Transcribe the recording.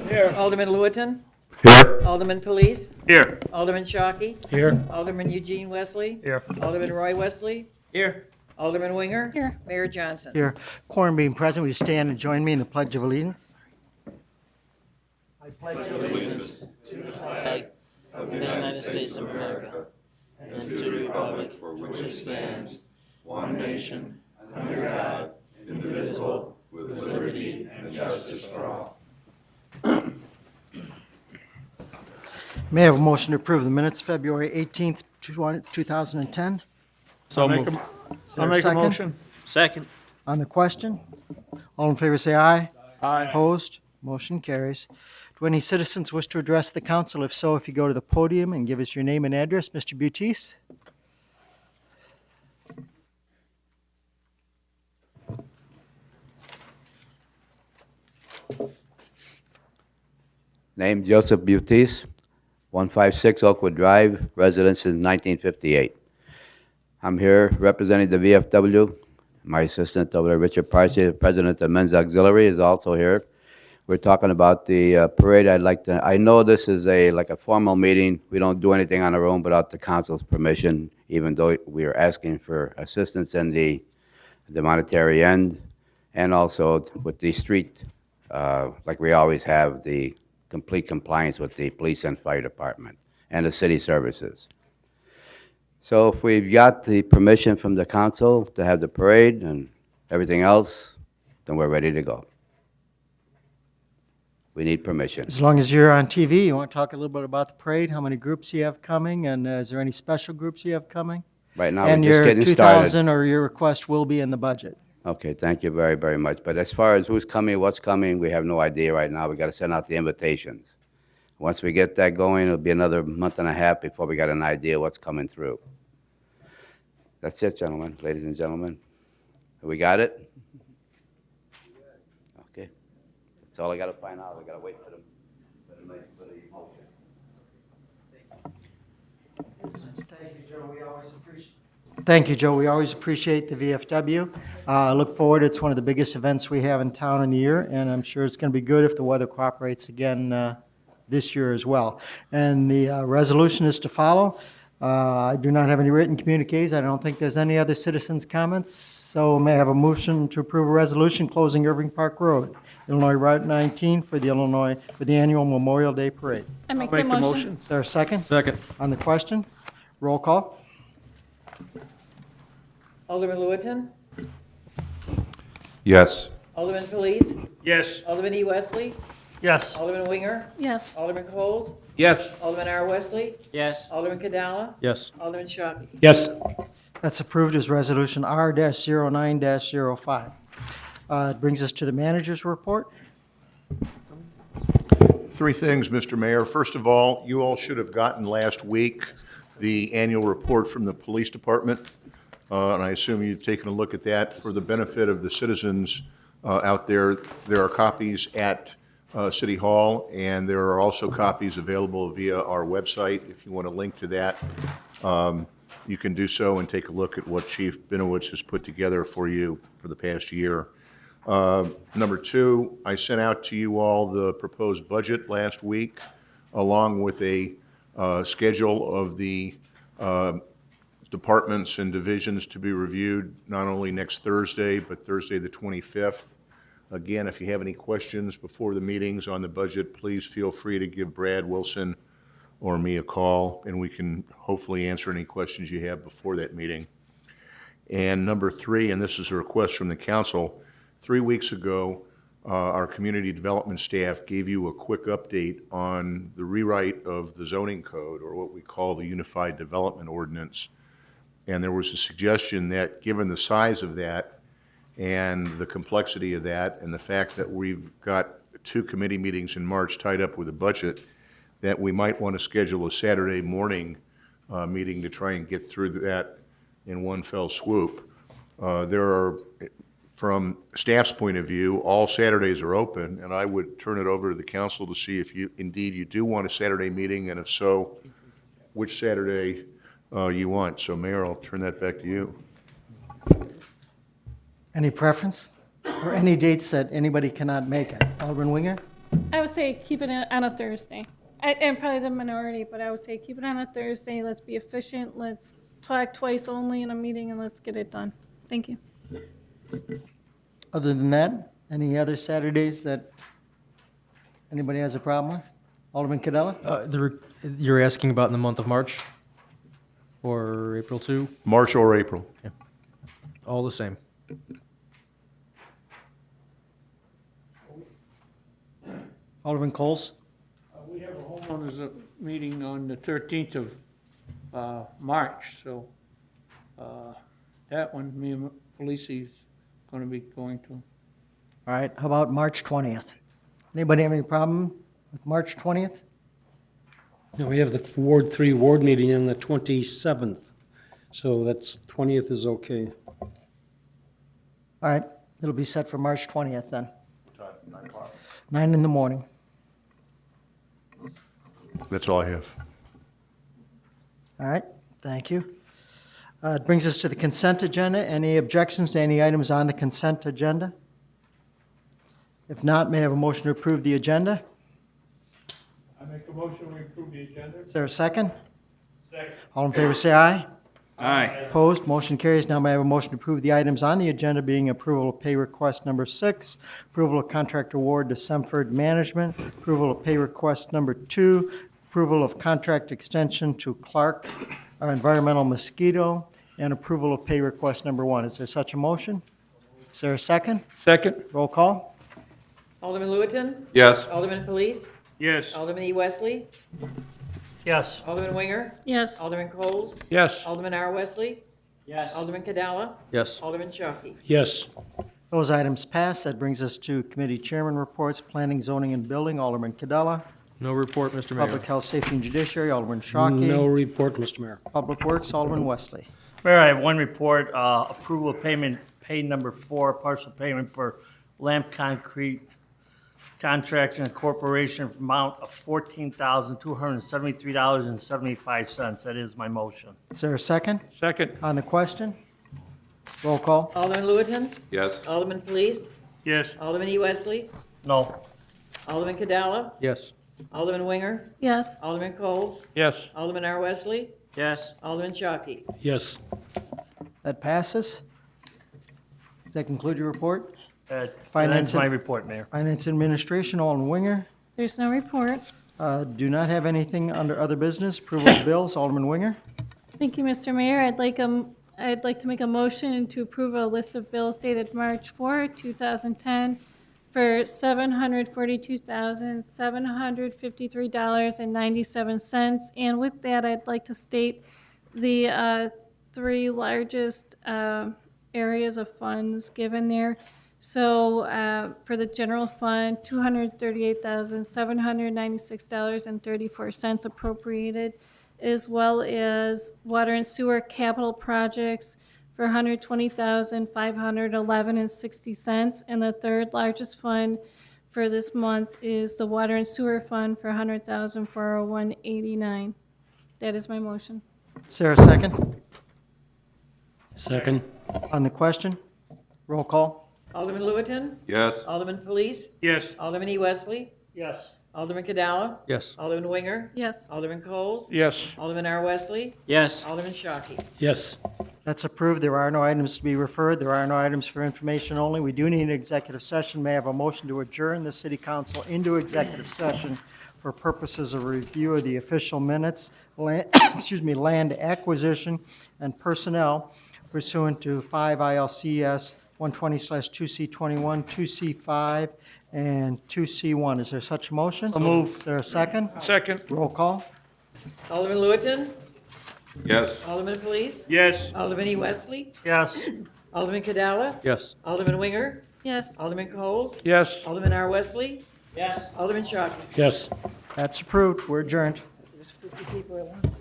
Here. Alderman Lewitton, Here. Alderman Police, Here. Alderman Shockey, Here. Alderman Eugene Wesley, Here. Alderman Roy Wesley, Here. Alderman Winger. Here. Mayor Johnson. Here, quorum being present, will you stand and join me in the Pledge of Allegiance? Flag of the United States of America and to the republic for which it stands, one nation, under God, indivisible, with liberty and justice for all. May I have a motion to approve the minutes, February 18th, 2010? I'll make there a a second? motion. Second. On the question? All in favor say aye. Aye. Opposed? Motion carries. Do any citizens wish to address the council? If so, if you go to the podium and give us your name and address. Mr. Butis? Name Joseph Butis, 156 Oakwood Drive, residence since 1958. I'm here representing the VFW. My assistant over there, Richard Parsi, the president of Men's Auxiliary, is also here. We're talking about the parade. I know this is like a formal meeting. We don't do anything on our own without the council's permission, even though we are asking for assistance in the monetary end, and also with the street, like we always have, the complete compliance with the police and fire department and the city services. So if we've got the permission from the council to have the parade and everything else, then we're ready to go. We need permission. As long as you're on TV, you want to talk a little bit about the parade, how many groups you have coming, and is there any special groups you have coming? Right now, And we're just your getting 2,000 started. or your request will be in the budget. Okay, thank you very, very much. But as far as who's coming, what's coming, we have no idea right now. We got to send out the invitations. Once we get that going, it'll be another month and a half before we got an idea what's coming through. That's it, gentlemen, ladies and gentlemen. We got it? Okay. That's all I got to find out. We got to wait for the motion. Thank you, Joe. We always appreciate the VFW. Look forward. It's one of the biggest events we have in town in the year, and I'm sure it's going to be good if the weather cooperates again this year as well. And the resolution is to follow. I do not have any written communiques. I don't think there's any other citizens' comments. So may I have a motion to approve a resolution closing Irving Park Road, Illinois Route 19 for the annual Memorial Day Parade. I make Make the the motion. motion. Is there a second? Second. On the question? Roll call. Alderman Lewitton, Yes. Alderman Police, Yes. Alderman E. Wesley, Yes. Alderman Winger, Yes. Alderman Coles, Yes. Alderman R. Wesley, Yes. Alderman Cadala, Yes. Alderman Shockey. Yes. That's approved as Resolution R-09-05. It brings us to the manager's report. Three things, Mr. Mayor. First of all, you all should have gotten last week the annual report from the police department, and I assume you've taken a look at that. For the benefit of the citizens out there, there are copies at City Hall, and there are also copies available via our website. If you want to link to that, you can do so and take a look at what Chief Binowitz has put together for you for the past year. Number two, I sent out to you all the proposed budget last week, along with a schedule of the departments and divisions to be reviewed not only next Thursday, but Thursday the 25th. Again, if you have any questions before the meetings on the budget, please feel free to give Brad Wilson or me a call, and we can hopefully answer any questions you have before that meeting. And number three, and this is a request from the council, 3 weeks ago, our community development staff gave you a quick update on the rewrite of the zoning code, or what we call the Unified Development Ordinance. And there was a suggestion that, given the size of that and the complexity of that, and the fact that we've got 2 committee meetings in March tied up with a budget, that we might want to schedule a Saturday morning meeting to try and get through that in one fell swoop. There are, from staff's point of view, all Saturdays are open, and I would turn it over to the council to see if you do want a Saturday meeting, and if so, which Saturday you want. So Mayor, I'll turn that back to you. Any preference? Or any dates that anybody cannot make it? Alderman Winger? I would say keep it on a Thursday. And probably the minority, but I would say keep it on a Thursday. Let's be efficient. Let's talk twice only in a meeting and let's get it done. Thank you. Other than that, any other Saturdays that anybody has a problem with? Alderman Cadella? You're asking about in the month of March or April too? March or April. All the same. Alderman Coles? We have a homeowners meeting on the 13th of March, so that one, me and Felici's going to be going to. All right, how about March 20th? Anybody have any problem with March 20th? No, we have the Ward 3 ward meeting on the 27th, so that's, 20th is okay. All right, it'll be set for March 20th then. 9 o'clock. 9 in the morning. That's all I have. All right, thank you. It brings us to the consent agenda. Any objections to any items on the consent agenda? If not, may I have a motion to approve the agenda? I make a motion, we approve the agenda. Is there a second? Second. All in favor, say aye. Aye. Opposed, motion carries. Now may I have a motion to approve the items on the agenda, being approval of pay request number 6, approval of contract award to Semford Management, approval of pay request number 2, approval of contract extension to Clark Environmental Mosquito, and approval of pay request number 1. Is there such a motion? Is there a second? Second? Roll call. Alderman Lewitton? Yes. Alderman Police? Yes. Alderman E. Wesley? Yes. Alderman Winger? Yes. Alderman Coles? Yes. Alderman R. Wesley? Yes. Alderman Cadella? Yes. Alderman Shockey? Yes. Those items pass. That brings us to committee chairman reports, planning, zoning, and building. Alderman Cadella. No report, Mr. Mayor. Public health, safety, and judiciary. Alderman Shockey. No report, Mr. Mayor. Public works. Alderman Wesley. Mayor, I have one report, approval of payment, pay number 4, partial payment for Lamp Concrete Contracting Corporation, amount of $14,273.75. That is my motion. Is there a second? Second? On the question? Roll call. Alderman Lewitton? Yes. Alderman Police? Yes. Alderman E. Wesley? No. Alderman Cadella? Yes. Alderman Winger? Yes. Alderman Coles? Yes. Alderman R. Wesley? Yes. Alderman Shockey? Yes. That passes. Does that conclude your report? That's my report, Mayor. Finance Administration, Alderman Winger. There's no report. Do not have anything under other business. Approval of bills, Alderman Winger. Thank you, Mr. Mayor. I'd like to make a motion to approve a list of bills dated March 4, 2010 for $742,753.97. And with that, I'd like to state the 3 largest areas of funds given there. So for the general fund, $238,796.34 appropriated, as well as water and sewer capital projects for $120,511.60. And the 3rd largest fund for this month is the water and sewer fund for $100,401.89. That is my motion. Is there a second? Second. On the question? Roll call. Alderman Lewitton? Yes. Alderman Police? Yes. Alderman E. Wesley? Yes. Alderman Cadella? Yes. Alderman Winger? Yes. Alderman Coles? Yes. Alderman R. Wesley? Yes. Alderman Shockey? Yes. That's approved. There are no items to be referred. There are no items for information only. We do need an executive session. May I have a motion to adjourn the city council into executive session for purposes of review of the official minutes, land, land acquisition and personnel pursuant to 5 ILCS 120/2C21, 2C5, and 2C1. Is there such a motion? So move. Is there a second? Second? Roll call. Alderman Lewitton? Yes. Alderman Police? Yes. Alderman E. Wesley? Yes. Alderman Cadella? Yes. Alderman Winger? Yes. Alderman Coles? Yes. Alderman R. Wesley? Yes. Alderman Shockey? Yes. That's approved. We're adjourned. There's 50 people at once.